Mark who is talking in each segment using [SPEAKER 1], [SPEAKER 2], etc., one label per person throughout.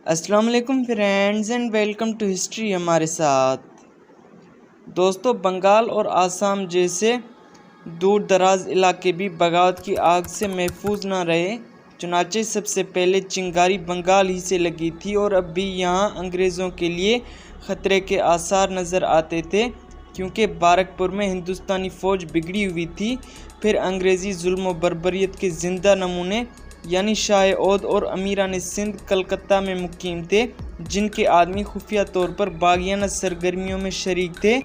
[SPEAKER 1] السلام علیکم friends and welcome to history ہمارے ساتھ۔ دوستو، بنگال اور آسام جیسے دور دراز علاقے بھی بغاوت کی آگ سے محفوظ نہ رہے، چنانچہ سب سے پہلے چنگاری بنگال ہی سے لگی تھی اور اب بھی یہاں انگریزوں کے لیے خطرے کے آثار نظر آتے تھے، کیونکہ بارکپور میں ہندوستانی فوج بگڑی ہوئی تھی۔ پھر انگریزی ظلم و بربریت کے زندہ نمونے یعنی شاہ عود اور امیران سندھ کلکتہ میں مقیم تھے، جن کے آدمی خفیہ طور پر باغیانہ سرگرمیوں میں شریک تھے۔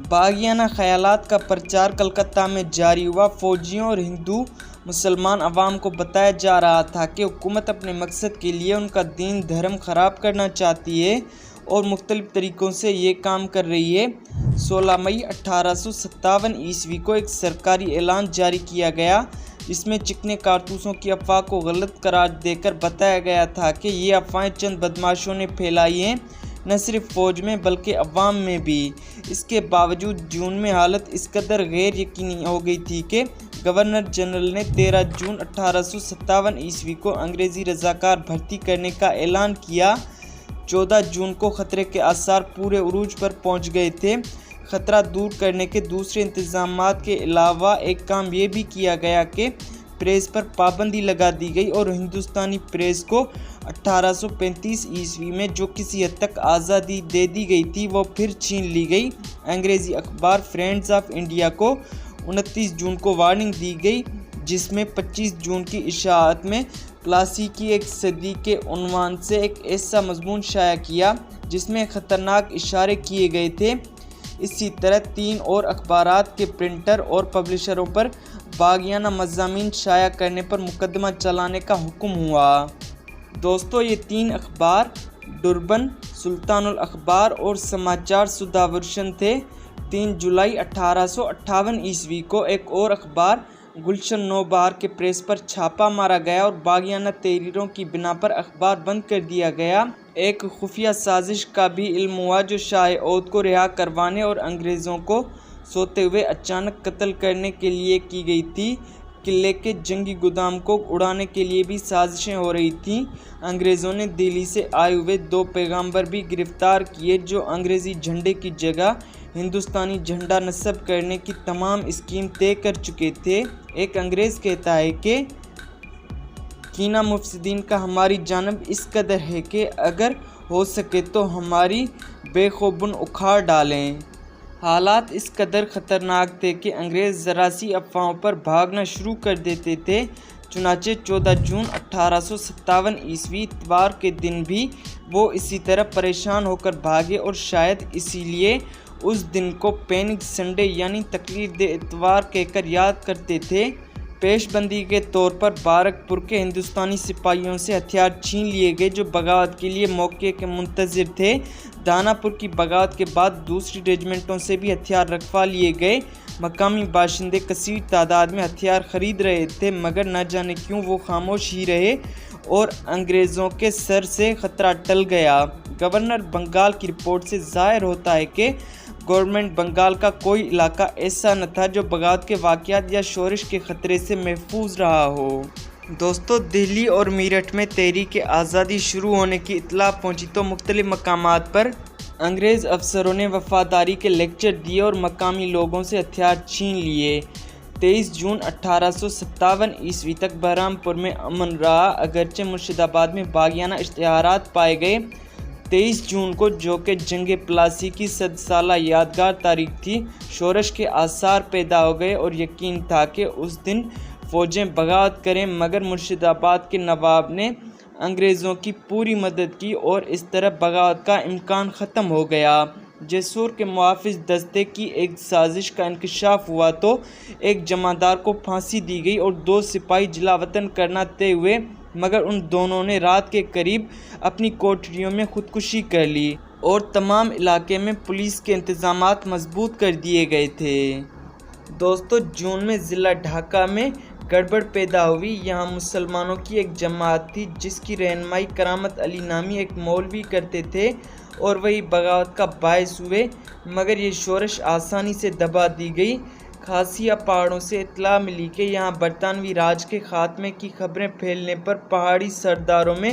[SPEAKER 1] باغیانہ خیالات کا پرچار کلکتہ میں جاری ہوا۔ فوجیوں اور ہندو مسلمان عوام کو بتایا جا رہا تھا کہ حکومت اپنے مقصد کے لیے ان کا دین دھرم خراب کرنا چاہتی ہے اور مختلف طریقوں سے یہ کام کر رہی ہے۔ 16 مئی 1857 عیسوی کو ایک سرکاری اعلان جاری کیا گیا، جس میں چکنے کارتوسوں کی افواہ کو غلط قرار دے کر بتایا گیا تھا کہ یہ افواہیں چند بدماشوں نے پھیلائی ہیں، نہ صرف فوج میں بلکہ عوام میں بھی۔ اس کے باوجود جون میں حالت اس قدر غیر یقینی ہو گئی تھی کہ گورنر جنرل نے 13 جون 1857 عیسوی کو انگریزی رضاکار بھرتی کرنے کا اعلان کیا۔ 14 جون کو خطرے کے آثار پورے عروج پر پہنچ گئے تھے۔ خطرہ دور کرنے کے دوسرے انتظامات کے علاوہ ایک کام یہ بھی کیا گیا کہ پریس پر پابندی لگا دی گئی اور ہندوستانی پریس کو 1835 عیسوی میں جو کسی حد تک آزادی دے دی گئی تھی وہ پھر چھین لی گئی۔ انگریزی اخبار فرینڈز آف انڈیا کو 29 جون کو وارننگ دی گئی، جس میں 25 جون کی اشاعت میں پلاسی کی ایک صدی کے عنوان سے ایک ایسا مضمون شائع کیا جس میں خطرناک اشارے کیے گئے تھے۔ اسی طرح 3 اور اخبارات کے پرنٹر اور پبلشروں پر باغیانہ مضامین شائع کرنے پر مقدمہ چلانے کا حکم ہوا۔ دوستو، یہ 3 اخبار ڈربن، سلطان الاخبار اور سماچار سدھاورشن تھے۔ 3 جولائی 1858 عیسوی کو ایک اور اخبار گلشن نو بہار کے پریس پر چھاپا مارا گیا اور باغیانہ تحریروں کی بنا پر اخبار بند کر دیا گیا۔ ایک خفیہ سازش کا بھی علم ہوا جو شاہ عود کو رہا کروانے اور انگریزوں کو سوتے ہوئے اچانک قتل کرنے کے لیے کی گئی تھی۔ قلعے کے جنگی گودام کو اڑانے کے لیے بھی سازشیں ہو رہی تھیں۔ انگریزوں نے دہلی سے آئے ہوئے 2 پیغامبر بھی گرفتار کیے جو انگریزی جھنڈے کی جگہ ہندوستانی جھنڈا نصب کرنے کی تمام اسکیم طے کر چکے تھے۔ ایک انگریز کہتا ہے کہ کینہ مفسدین کا ہماری جانب اس قدر ہے کہ اگر ہو سکے تو ہماری بے خوبن اکھاڑ ڈالیں۔ حالات اس قدر خطرناک تھے کہ انگریز ذرا سی افواہوں پر بھاگنا شروع کر دیتے تھے۔ چنانچہ 14 جون 1857 عیسوی اتوار کے دن بھی وہ اسی طرح پریشان ہو کر بھاگے اور شاید اسی لیے اس دن کو پینک سنڈے یعنی تقریر دہ اتوار کہہ کر یاد کرتے تھے۔ پیش بندی کے طور پر بارکپور کے ہندوستانی سپاہیوں سے ہتھیار چھین لیے گئے جو بغاوت کے لیے موقع کے منتظر تھے۔ داناپور کی بغاوت کے بعد دوسری ریجمنٹوں سے بھی ہتھیار رکھوا لیے گئے۔ مقامی باشندے کثیر تعداد میں ہتھیار خرید رہے تھے، مگر نہ جانے کیوں وہ خاموش ہی رہے اور انگریزوں کے سر سے خطرہ ٹل گیا۔ گورنر بنگال کی رپورٹ سے ظاہر ہوتا ہے کہ گورنمنٹ بنگال کا کوئی علاقہ ایسا نہ تھا جو بغاوت کے واقعات یا شورش کے خطرے سے محفوظ رہا ہو۔ دوستو، دہلی اور میرٹھ میں تحریک آزادی شروع ہونے کی اطلاع پہنچی تو مختلف مقامات پر انگریز افسروں نے وفاداری کے لیکچر دیے اور مقامی لوگوں سے ہتھیار چھین لیے۔ 23 جون 1857 عیسوی تک بہرام پور میں امن رہا، اگرچہ مرشد آباد میں باغیانہ اشتہارات پائے گئے۔ 23 جون کو، جو کہ جنگ پلاسی کی 100 سالہ یادگار تاریخ تھی، شورش کے آثار پیدا ہو گئے اور یقین تھا کہ اس دن فوجیں بغاوت کریں، مگر مرشد آباد کے نواب نے انگریزوں کی پوری مدد کی اور اس طرح بغاوت کا امکان ختم ہو گیا۔ جیسور کے محافظ دستے کی ایک سازش کا انکشاف ہوا تو ایک جمعدار کو پھانسی دی گئی اور 2 سپاہی جلا وطن کرنا طے ہوئے، مگر ان دونوں نے رات کے قریب اپنی کوٹریوں میں خودکشی کر لی اور تمام علاقے میں پولیس کے انتظامات مضبوط کر دیے گئے تھے۔ دوستو، جون میں ضلع ڈھاکہ میں گڑبڑ پیدا ہوئی۔ یہاں مسلمانوں کی ایک جماعت تھی جس کی رہنمائی کرامت علی نامی ایک مولوی کرتے تھے اور وہی بغاوت کا باعث ہوئے، مگر یہ شورش آسانی سے دبا دی گئی۔ کھاسیا پہاڑوں سے اطلاع ملی کہ یہاں برطانوی راج کے خاتمے کی خبریں پھیلنے پر پہاڑی سرداروں میں